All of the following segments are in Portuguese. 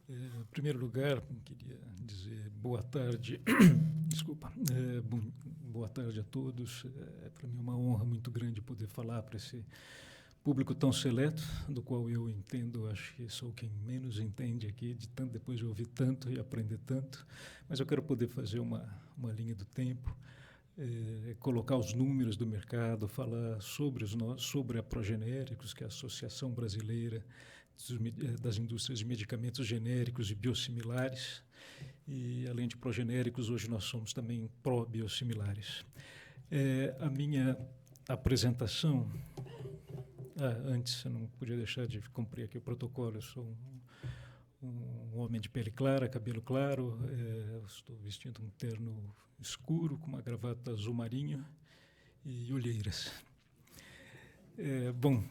Em primeiro lugar, queria dizer boa tarde. Desculpa. Boa tarde a todos. É para mim uma honra muito grande poder falar para esse público tão seleto, do qual eu entendo, acho que sou quem menos entende aqui, depois de ouvir tanto e aprender tanto. Mas eu quero poder fazer uma linha do tempo, colocar os números do mercado, falar sobre a Progenéricos, que é a Associação Brasileira das Indústrias de Medicamentos Genéricos e Biosimilares. E, além de progenéricos, hoje nós somos também pró-biosimilares. A minha apresentação... antes, eu não podia deixar de cumprir aqui o protocolo. Eu sou um homem de pele clara, cabelo claro. Estou vestindo um terno escuro com uma gravata azul marinho e olheiras. Bom...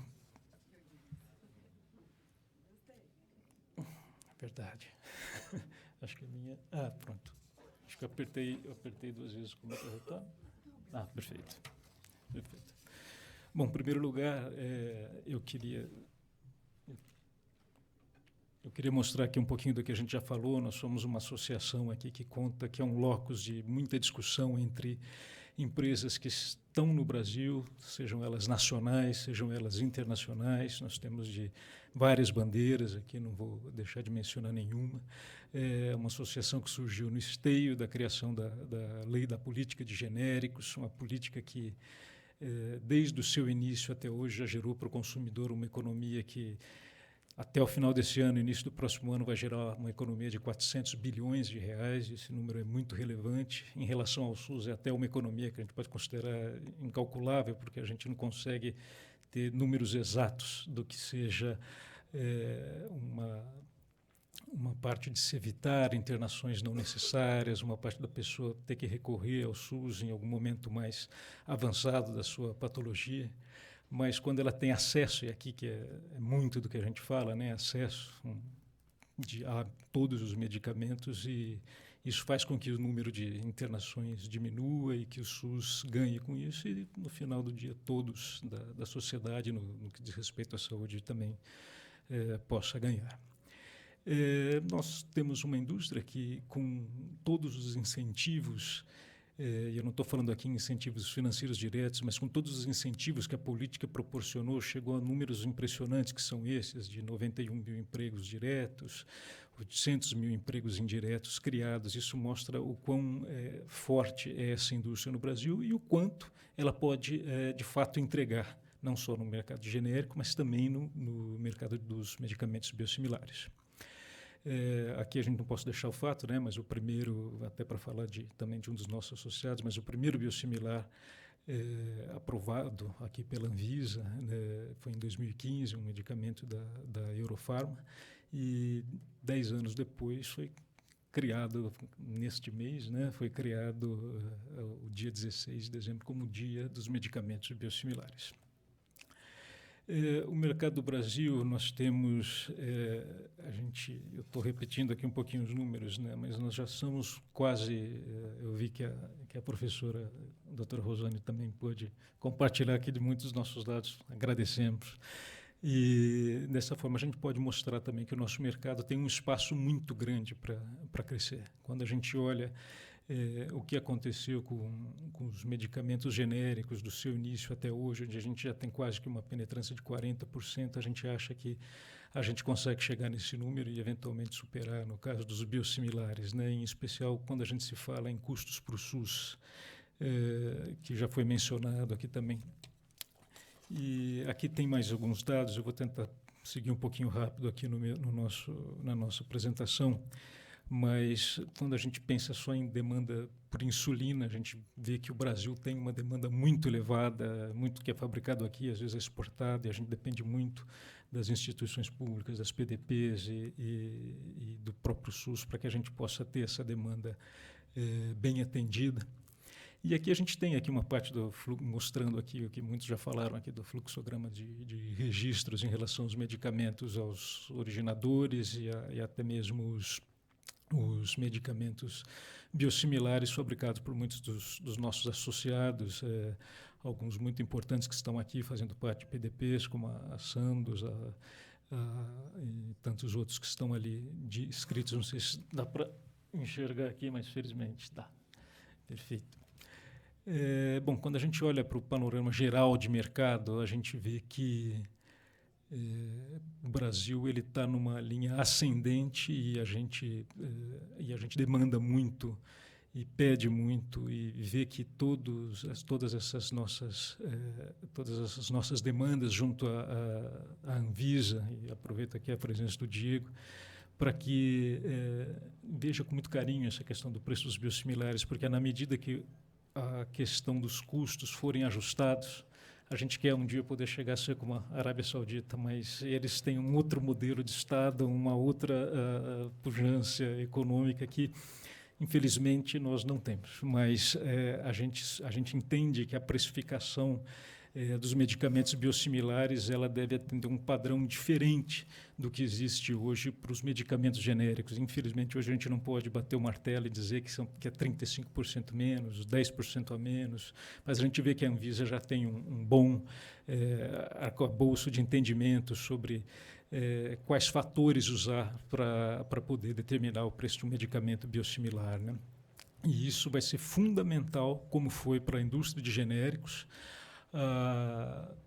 Verdade. Acho que a minha... pronto. Acho que eu apertei 2 vezes. Como é que eu estou? Perfeito. Perfeito. Bom, em primeiro lugar, eu queria mostrar aqui um pouquinho do que a gente já falou. Nós somos uma associação aqui que é um locus de muita discussão entre empresas que estão no Brasil, sejam elas nacionais, sejam elas internacionais. Nós temos de várias bandeiras aqui, não vou deixar de mencionar nenhuma. É uma associação que surgiu no esteio da criação da lei da política de genéricos, uma política que, desde o seu início até hoje, já gerou para o consumidor uma economia que, até o final desse ano, início do próximo ano, vai gerar uma economia de 400 bilhões de reais. Esse número é muito relevante. Em relação ao SUS, é até uma economia que a gente pode considerar incalculável, porque a gente não consegue ter números exatos do que seja uma parte de se evitar internações não necessárias, uma parte da pessoa ter que recorrer ao SUS em algum momento mais avançado da sua patologia. Mas quando ela tem acesso, e aqui que é muito do que a gente fala, né, acesso a todos os medicamentos, e isso faz com que o número de internações diminua e que o SUS ganhe com isso, e no final do dia todos da sociedade, no que diz respeito à saúde, também possa ganhar. Nós temos uma indústria que, com todos os incentivos, eu não estou falando aqui em incentivos financeiros diretos, mas com todos os incentivos que a política proporcionou, chegou a números impressionantes, que são esses, de 91 mil empregos diretos, 800 mil empregos indiretos criados. Isso mostra o quão forte é essa indústria no Brasil e o quanto ela pode, de fato, entregar, não só no mercado genérico, mas também no mercado dos medicamentos biosimilares. Aqui a gente não pode deixar o fato, né, mas o primeiro, até para falar também de um dos nossos associados, mas o primeiro biosimilar aprovado aqui pela Anvisa, foi em 2015, um medicamento da Eurofarma, e 10 anos depois foi criado, neste mês, né, foi criado o dia 16 de dezembro como o Dia dos Medicamentos Biosimilares. O mercado do Brasil, nós temos, eu estou repetindo aqui um pouquinho os números, né, mas nós já somos quase, eu vi que a professora, a doutora Rosane, também pôde compartilhar aqui de muitos dos nossos dados, agradecemos. E, dessa forma, a gente pode mostrar também que o nosso mercado tem um espaço muito grande para crescer. Quando a gente olha o que aconteceu com os medicamentos genéricos do seu início até hoje, onde a gente já tem quase que uma penetrância de 40%, a gente acha que a gente consegue chegar nesse número e, eventualmente, superar, no caso dos biosimilares, né, em especial quando a gente se fala em custos para o SUS, que já foi mencionado aqui também. E aqui tem mais alguns dados, eu vou tentar seguir um pouquinho rápido aqui na nossa apresentação. Mas, quando a gente pensa só em demanda por insulina, a gente vê que o Brasil tem uma demanda muito elevada, muito que é fabricado aqui, às vezes é exportado, e a gente depende muito das instituições públicas, das PDPs e do próprio SUS, para que a gente possa ter essa demanda bem atendida. E aqui a gente tem aqui uma parte do mostrando aqui o que muitos já falaram aqui do fluxograma de registros em relação aos medicamentos, aos originadores e até mesmo os medicamentos biosimilares fabricados por muitos dos nossos associados, alguns muito importantes que estão aqui fazendo parte de PDPs, como a Sandoz, e tantos outros que estão ali escritos. Não sei se dá para enxergar aqui, mas felizmente dá. Perfeito. Bom, quando a gente olha para o panorama geral de mercado, a gente vê que o Brasil ele está numa linha ascendente e a gente demanda muito e pede muito e vê que todas essas nossas demandas junto à Anvisa, e aproveito aqui a presença do Diego, para que veja com muito carinho essa questão do preço dos biosimilares, porque na medida que a questão dos custos forem ajustados, a gente quer um dia poder chegar a ser como a Arábia Saudita, mas eles têm um outro modelo de Estado, uma outra pujança econômica que, infelizmente, nós não temos. Mas a gente entende que a precificação dos medicamentos biosimilares ela deve atender um padrão diferente do que existe hoje para os medicamentos genéricos. Infelizmente, hoje a gente não pode bater o martelo e dizer que é 35% menos, 10% a menos, mas a gente vê que a Anvisa já tem um bom arcabouço de entendimento sobre quais fatores usar para poder determinar o preço de um medicamento biosimilar, né? E isso vai ser fundamental, como foi para a indústria de genéricos,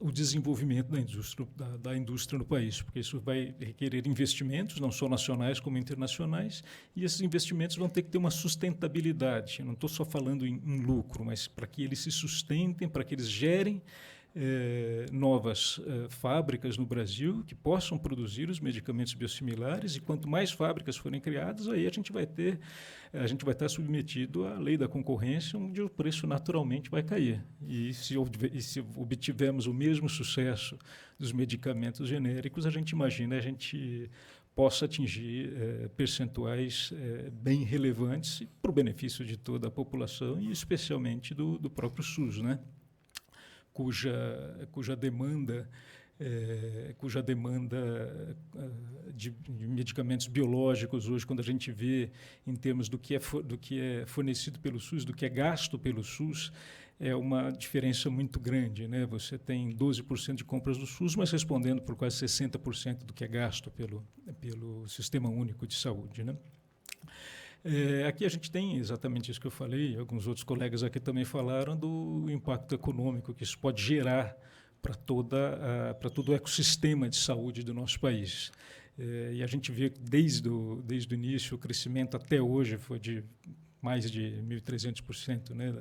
o desenvolvimento da indústria no país, porque isso vai requerer investimentos, não só nacionais como internacionais, e esses investimentos vão ter que ter uma sustentabilidade. Eu não estou só falando em lucro, mas para que eles se sustentem, para que eles gerem novas fábricas no Brasil que possam produzir os medicamentos biosimilares, e quanto mais fábricas forem criadas, aí a gente vai estar submetido à lei da concorrência, onde o preço naturalmente vai cair. E se obtivermos o mesmo sucesso dos medicamentos genéricos, a gente imagina a gente possa atingir percentuais bem relevantes para o benefício de toda a população e especialmente do próprio SUS, né? cuja demanda de medicamentos biológicos hoje, quando a gente vê em termos do que é fornecido pelo SUS, do que é gasto pelo SUS, é uma diferença muito grande, né? Você tem 12% de compras do SUS, mas respondendo por quase 60% do que é gasto pelo Sistema Único de Saúde, né? Aqui a gente tem exatamente isso que eu falei, alguns outros colegas aqui também falaram do impacto econômico que isso pode gerar para todo o ecossistema de saúde do nosso país. E a gente vê que desde o início o crescimento até hoje foi de mais de 1.300%, né,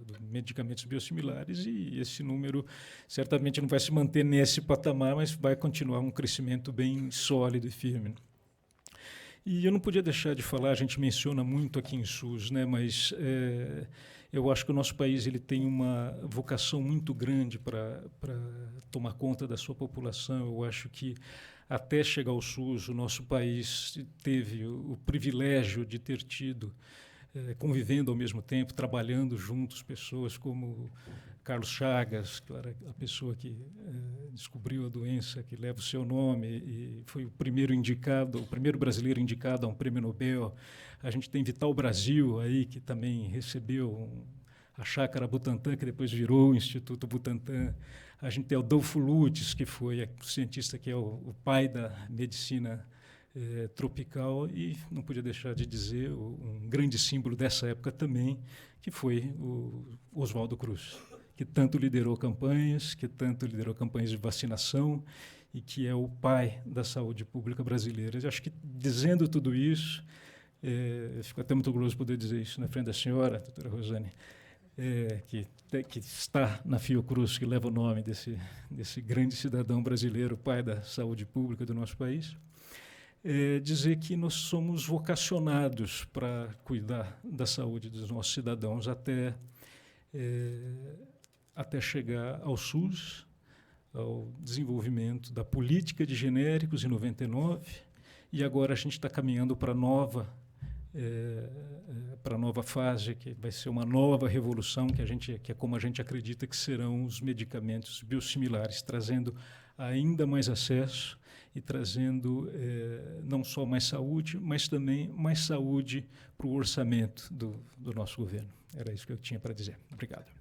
de medicamentos biosimilares, e esse número certamente não vai se manter nesse patamar, mas vai continuar um crescimento bem sólido e firme. E eu não podia deixar de falar, a gente menciona muito aqui em SUS, né, mas eu acho que o nosso país ele tem uma vocação muito grande para tomar conta da sua população. Eu acho que até chegar ao SUS, o nosso país teve o privilégio de ter tido, convivendo ao mesmo tempo, trabalhando juntos, pessoas como Carlos Chagas, que era a pessoa que descobriu a doença que leva o seu nome e foi o primeiro brasileiro indicado a um prêmio Nobel. A gente tem Vital Brasil aí, que também recebeu a Chácara Butantan, que depois virou o Instituto Butantan. A gente tem Adolfo Lutz, que foi o cientista que é o pai da medicina tropical, e não podia deixar de dizer um grande símbolo dessa época também, que foi o Oswaldo Cruz, que tanto liderou campanhas de vacinação e que é o pai da saúde pública brasileira. Eu acho que, dizendo tudo isso, fico até muito orgulhoso de poder dizer isso na frente da senhora, doutora Rosane, que está na Fiocruz, que leva o nome desse grande cidadão brasileiro, pai da saúde pública do nosso país. Dizer que nós somos vocacionados para cuidar da saúde dos nossos cidadãos até chegar ao SUS, ao desenvolvimento da política de genéricos em 99, e agora a gente está caminhando para a nova fase, que vai ser uma nova revolução, que é como a gente acredita que serão os medicamentos biosimilares, trazendo ainda mais acesso e trazendo não só mais saúde, mas também mais saúde para o orçamento do nosso governo. Era isso que eu tinha para dizer. Obrigado.